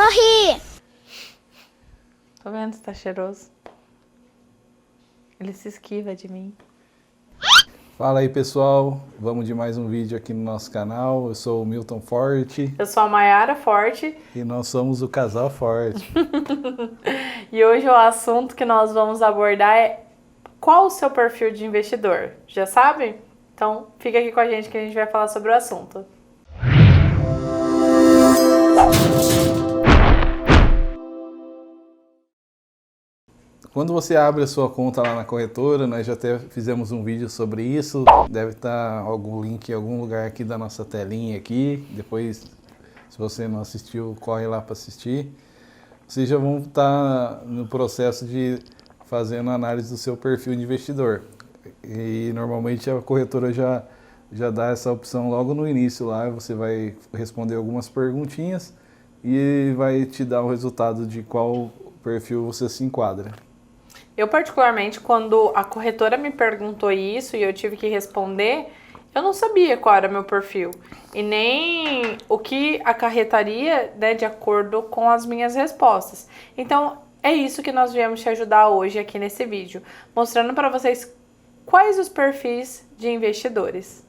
Morri! Tô vendo se tá cheiroso. Ele se esquiva de mim. Fala aí, pessoal, vamos de mais um vídeo aqui no nosso canal. Eu sou o Milton Forte. Eu sou a Mayara Forte. E nós somos o Casal Forte. E hoje o assunto que nós vamos abordar é qual o seu perfil de investidor? Já sabe? Então fica aqui com a gente que a gente vai falar sobre o assunto. Quando você abre a sua conta lá na corretora, nós já até fizemos um vídeo sobre isso. Deve estar algum link em algum lugar aqui da nossa telinha aqui. Depois, se você não assistiu, corre lá para assistir. Vocês já vão estar no processo de fazendo análise do seu perfil de investidor. E normalmente a corretora já dá essa opção logo no início lá. Você vai responder algumas perguntinhas e vai te dar o resultado de qual perfil você se enquadra. Eu, particularmente, quando a corretora me perguntou isso e eu tive que responder, eu não sabia qual era meu perfil e nem o que acarretaria, né, de acordo com as minhas respostas. Então, é isso que nós viemos te ajudar hoje aqui nesse vídeo, mostrando para vocês quais os perfis de investidores.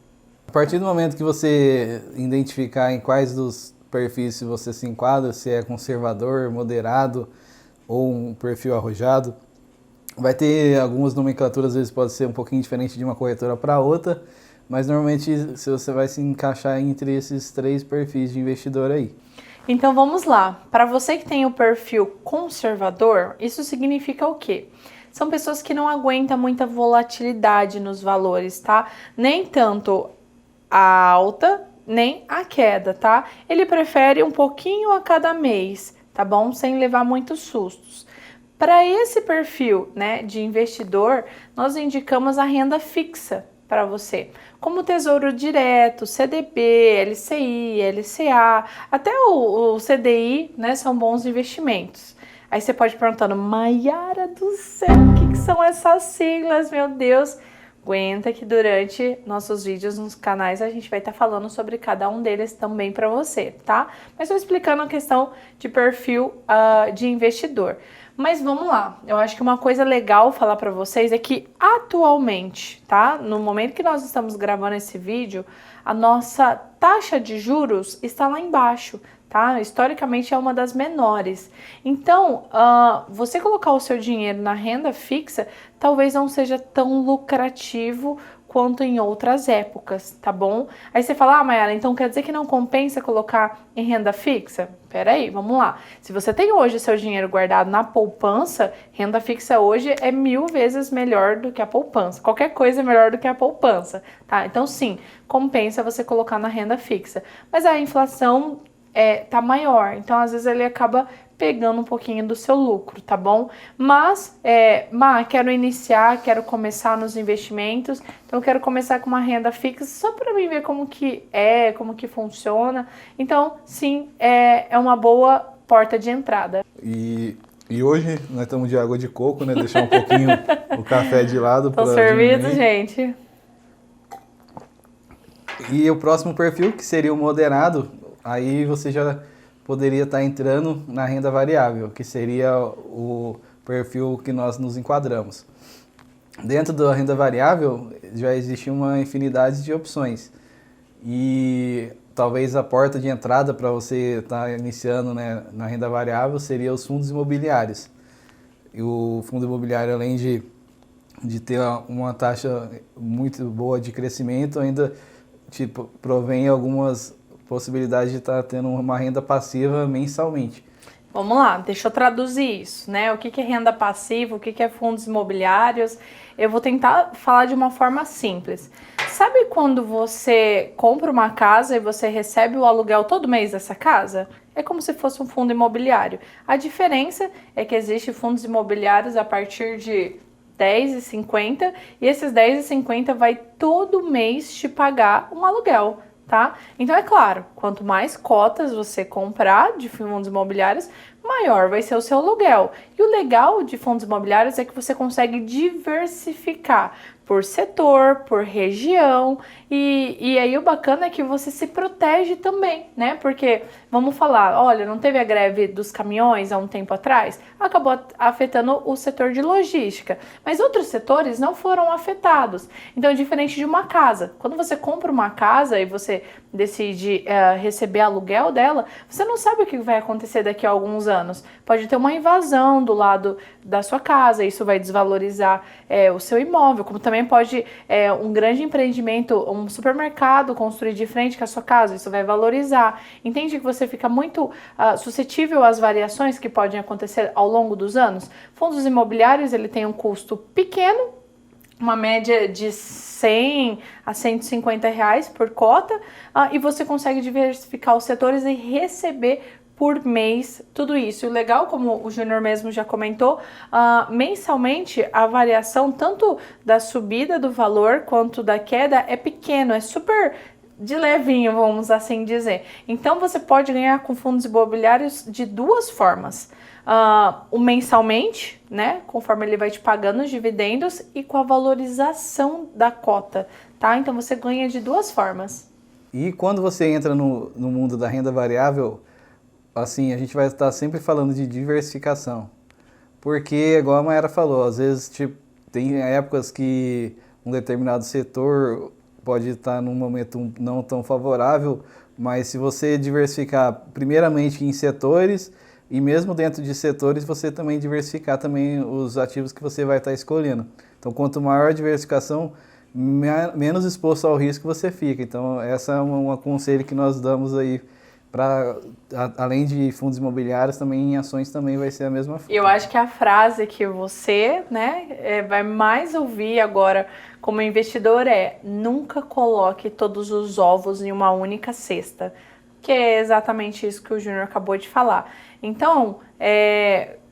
A partir do momento que você identificar em quais dos perfis você se enquadra, se é conservador, moderado ou um perfil arrojado, vai ter algumas nomenclaturas, às vezes pode ser um pouquinho diferente de uma corretora para outra, mas normalmente você vai se encaixar entre esses três perfis de investidor aí. Então vamos lá. Para você que tem o perfil conservador, isso significa o quê? São pessoas que não aguentam muita volatilidade nos valores, tá? Nem tanto a alta, nem a queda, tá? Ele prefere um pouquinho a cada mês, tá bom? Sem levar muitos sustos. Para esse perfil, né, de investidor, nós indicamos a renda fixa para você, como Tesouro Direto, CDB, LCI, LCA, até o CDI, né, são bons investimentos. Aí você pode ir perguntando, Mayara do céu, o que são essas siglas, meu Deus? Aguenta que durante nossos vídeos nos canais a gente vai estar falando sobre cada um deles também para você, tá? Mas estou explicando a questão de perfil de investidor. Mas vamos lá, eu acho que uma coisa legal falar para vocês é que atualmente, tá? No momento que nós estamos gravando esse vídeo, a nossa taxa de juros está lá embaixo, tá? Historicamente é uma das menores. Então, você colocar o seu dinheiro na renda fixa talvez não seja tão lucrativo quanto em outras épocas, tá bom? Aí você fala, Mayara, então quer dizer que não compensa colocar em renda fixa? Peraí, vamos lá. Se você tem hoje seu dinheiro guardado na poupança, renda fixa hoje é 1000 vezes melhor do que a poupança. Qualquer coisa é melhor do que a poupança, tá? Então sim, compensa você colocar na renda fixa. Mas a inflação tá maior, então às vezes ele acaba pegando um pouquinho do seu lucro, tá bom? Mas, quero iniciar, quero começar nos investimentos, então eu quero começar com uma renda fixa só para mim ver como que funciona. Então, sim, é uma boa porta de entrada. E hoje nós estamos de água de coco, né? Deixar um pouquinho o café de lado. Estão servidos, gente. E o próximo perfil, que seria o moderado, aí você já poderia estar entrando na renda variável, que seria o perfil que nós nos enquadramos. Dentro da renda variável já existe uma infinidade de opções e talvez a porta de entrada para você estar iniciando, né, na renda variável seria os fundos imobiliários. E o fundo imobiliário, além de ter uma taxa muito boa de crescimento, ainda provém algumas possibilidade de estar tendo uma renda passiva mensalmente. Vamos lá, deixa eu traduzir isso, né? O que é renda passiva, o que é fundos imobiliários? Eu vou tentar falar de uma forma simples. Sabe quando você compra uma casa e você recebe o aluguel todo mês dessa casa? É como se fosse um fundo imobiliário. A diferença é que existem fundos imobiliários a partir de R$10,50 e esses R$10,50 vai todo mês te pagar um aluguel. Tá? Então é claro, quanto mais cotas você comprar de fundos imobiliários, maior vai ser o seu aluguel. E o legal de fundos imobiliários é que você consegue diversificar por setor, por região, e aí o bacana é que você se protege também, né? Porque, vamos falar, olha, não teve a greve dos caminhões há um tempo atrás? Acabou afetando o setor de logística, mas outros setores não foram afetados. Então, é diferente de uma casa. Quando você compra uma casa e você decide receber aluguel dela, você não sabe o que vai acontecer daqui a alguns anos. Pode ter uma invasão do lado da sua casa, isso vai desvalorizar o seu imóvel, como também pode um grande empreendimento, um supermercado construir de frente com a sua casa, isso vai valorizar. Entende que você fica muito suscetível às variações que podem acontecer ao longo dos anos? Fundos imobiliários, ele tem um custo pequeno, uma média de 100 a 150 reais por cota, e você consegue diversificar os setores e receber por mês tudo isso. E o legal, como o Júnior mesmo já comentou, mensalmente a variação tanto da subida do valor quanto da queda é pequeno, é super de levinho, vamos assim dizer. Então você pode ganhar com fundos imobiliários de duas formas. O mensalmente, né, conforme ele vai te pagando os dividendos, e com a valorização da cota, tá? Então você ganha de duas formas. E quando você entra no mundo da renda variável, assim, a gente vai estar sempre falando de diversificação. Porque, igual a Mayara falou, às vezes tem épocas que um determinado setor pode estar num momento não tão favorável, mas se você diversificar primeiramente em setores, e mesmo dentro de setores você também diversificar também os ativos que você vai estar escolhendo. Então, quanto maior a diversificação, menos exposto ao risco você fica. Então, essa é um conselho que nós damos aí, para além de fundos imobiliários, também em ações também vai ser a mesma forma. Eu acho que a frase que você, né, vai mais ouvir agora como investidor é: nunca coloque todos os ovos em uma única cesta, que é exatamente isso que o Júnior acabou de falar. Então,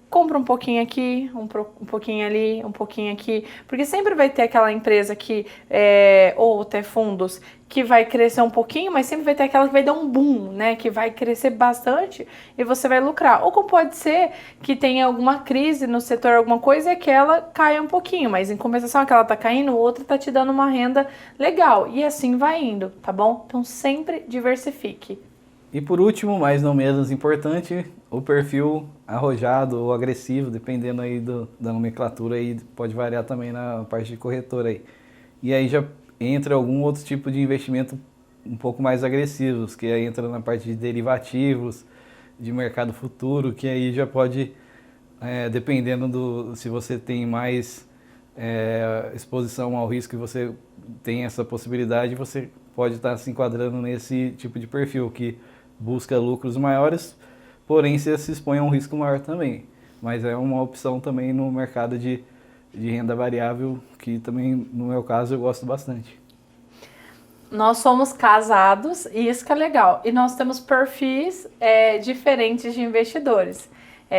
compra um pouquinho aqui, um pouquinho ali, um pouquinho aqui, porque sempre vai ter aquela empresa que, ou até fundos, que vai crescer um pouquinho, mas sempre vai ter aquela que vai dar um boom, né, que vai crescer bastante e você vai lucrar. Ou como pode ser que tenha alguma crise no setor, alguma coisa, e aquela caia um pouquinho, mas em compensação aquela tá caindo, outra tá te dando uma renda legal, e assim vai indo, tá bom? Então sempre diversifique. E por último, mas não menos importante, o perfil arrojado ou agressivo, dependendo aí da nomenclatura, aí pode variar também na parte de corretora aí. E aí já entra algum outro tipo de investimento um pouco mais agressivos, que aí entra na parte de derivativos, de mercado futuro, que aí já pode, dependendo se você tem mais exposição ao risco e você tem essa possibilidade, você pode estar se enquadrando nesse tipo de perfil, que busca lucros maiores, porém se expõe a um risco maior também. Mas é uma opção também no mercado de renda variável, que também, no meu caso, eu gosto bastante. Nós somos casados e isso que é legal. E nós temos perfis diferentes de investidores.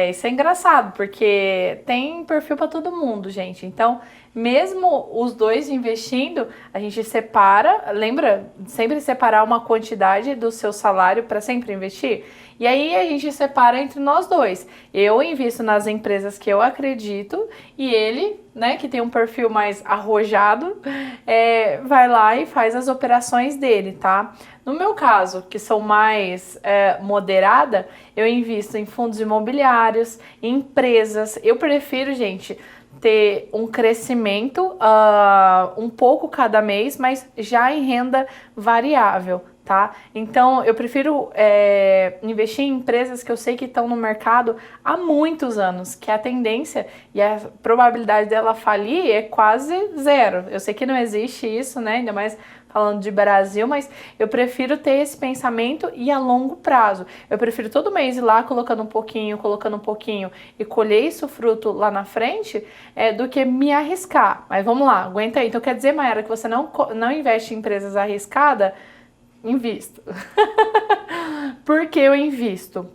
Isso é engraçado, porque tem perfil para todo mundo, gente. Então, mesmo os dois investindo, a gente separa, lembra? Sempre separar uma quantidade do seu salário para sempre investir. E aí a gente separa entre nós dois. Eu invisto nas empresas que eu acredito e ele, né, que tem um perfil mais arrojado, vai lá e faz as operações dele, tá? No meu caso, que sou mais moderada, eu invisto em fundos imobiliários, em empresas. Eu prefiro, gente, ter um crescimento um pouco cada mês, mas já em renda variável, tá? Então, eu prefiro investir em empresas que eu sei que estão no mercado há muitos anos, que a tendência e a probabilidade dela falir é quase zero. Eu sei que não existe isso, né? Ainda mais falando de Brasil, mas eu prefiro ter esse pensamento e a longo prazo. Eu prefiro todo mês ir lá colocando um pouquinho e colher isso fruto lá na frente, do que me arriscar. Mas vamos lá, aguenta aí. Então quer dizer, Mayara, que você não investe em empresas arriscadas? Invisto. Por que eu invisto?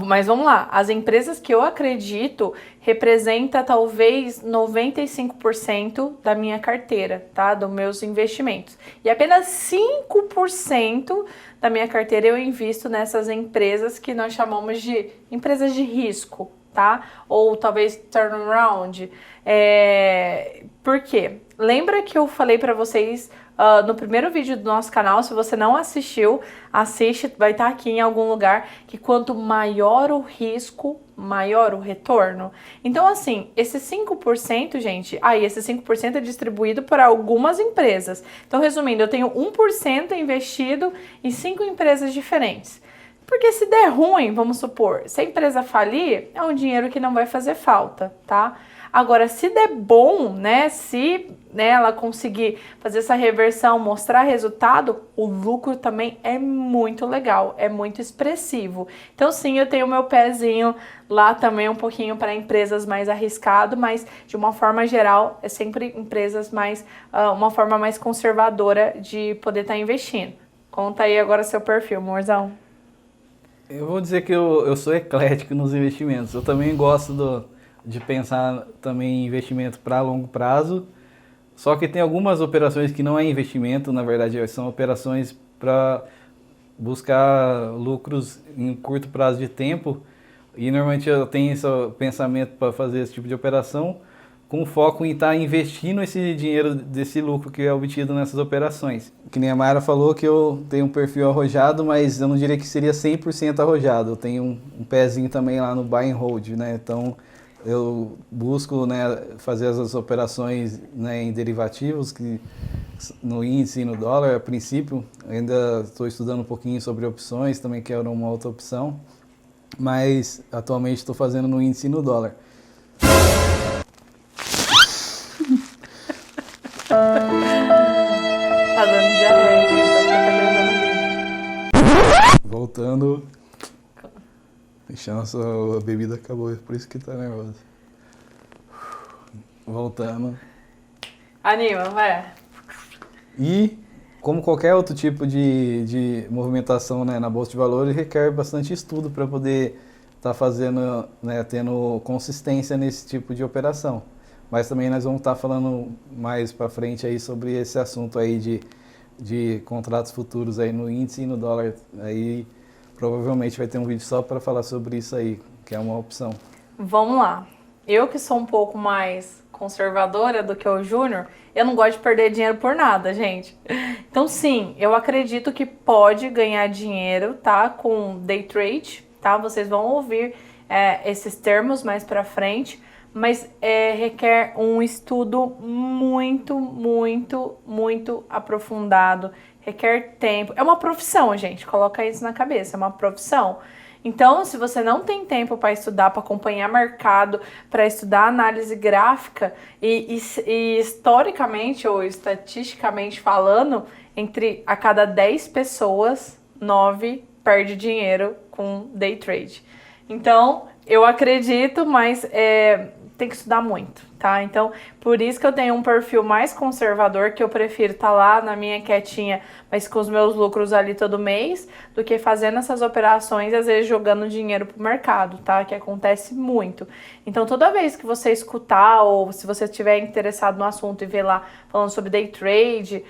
Mas vamos lá, as empresas que eu acredito representa talvez 95% da minha carteira, tá? Dos meus investimentos. E apenas 5% da minha carteira eu invisto nessas empresas que nós chamamos de empresas de risco, tá? Ou talvez turnaround. Por quê? Lembra que eu falei para vocês no primeiro vídeo do nosso canal, se você não assistiu, assiste, vai estar aqui em algum lugar, que quanto maior o risco, maior o retorno. Então, assim, esse 5%, gente, esse 5% é distribuído por algumas empresas. Então, resumindo, eu tenho 1% investido em 5 empresas diferentes. Porque se der ruim, vamos supor, se a empresa falir, é um dinheiro que não vai fazer falta, tá? Agora, se der bom, né, se ela conseguir fazer essa reversão, mostrar resultado, o lucro também é muito legal, é muito expressivo. Então, sim, eu tenho meu pezinho lá também um pouquinho para empresas mais arriscado, mas de uma forma geral, é sempre empresas mais, uma forma mais conservadora de poder estar investindo. Conta aí agora seu perfil, amorzão. Eu vou dizer que eu sou eclético nos investimentos. Eu também gosto de pensar também em investimento para longo prazo, só que tem algumas operações que não é investimento, na verdade são operações para buscar lucros em curto prazo de tempo, e normalmente eu tenho esse pensamento para fazer esse tipo de operação com foco em estar investindo esse dinheiro desse lucro que é obtido nessas operações. Que nem a Mayra falou que eu tenho um perfil arrojado, mas eu não diria que seria 100% arrojado, eu tenho um pezinho também lá no buy and hold, né? Então eu busco, né, fazer as operações, né, em derivativos, que no índice e no dólar, a princípio. Ainda estou estudando um pouquinho sobre opções, também quero uma outra opção, mas atualmente estou fazendo no índice e no dólar. Tá dando diarreia, Voltando. Deixando a bebida acabou, é por isso que tá nervoso. Voltando. Anima, vai. E, como qualquer outro tipo de movimentação, né, na Bolsa de Valores, requer bastante estudo para poder estar fazendo, né, tendo consistência nesse tipo de operação. Mas também nós vamos estar falando mais para frente aí sobre esse assunto aí de contratos futuros aí no índice e no dólar. Aí provavelmente vai ter um vídeo só para falar sobre isso aí, que é uma opção. Vamos lá. Eu que sou um pouco mais conservadora do que o Júnior, eu não gosto de perder dinheiro por nada, gente. Então, sim, eu acredito que pode ganhar dinheiro, tá? Com day trade, tá? Vocês vão ouvir esses termos mais pra frente, mas requer um estudo muito, muito, muito aprofundado. Requer tempo. É uma profissão, gente. Coloca isso na cabeça. É uma profissão. Então, se você não tem tempo para estudar, para acompanhar mercado, para estudar análise gráfica e historicamente ou estatisticamente falando, entre a cada 10 pessoas, 9 perde dinheiro com day trade. Então, eu acredito, mas tem que estudar muito, tá? Então, por isso que eu tenho um perfil mais conservador, que eu prefiro estar lá na minha quietinha, mas com os meus lucros ali todo mês, do que fazendo essas operações e às vezes jogando dinheiro pro mercado, tá? Que acontece muito. Então, toda vez que você escutar ou se você estiver interessado no assunto e ver lá falando sobre day trade,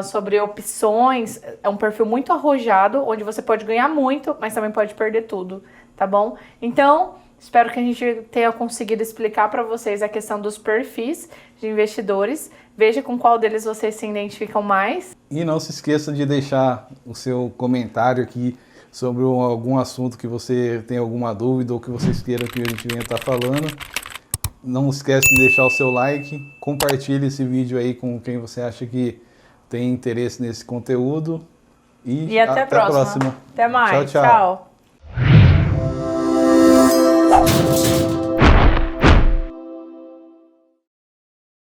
sobre opções, é um perfil muito arrojado, onde você pode ganhar muito, mas também pode perder tudo, tá bom? Então, espero que a gente tenha conseguido explicar para vocês a questão dos perfis de investidores. Veja com qual deles vocês se identificam mais. E não se esqueça de deixar o seu comentário aqui sobre algum assunto que você tem alguma dúvida ou que vocês queiram que a gente venha estar falando. Não esquece de deixar o seu like, compartilhe esse vídeo aí com quem você acha que tem interesse nesse conteúdo. E até a próxima. Até mais. Tchau, tchau. Tchau.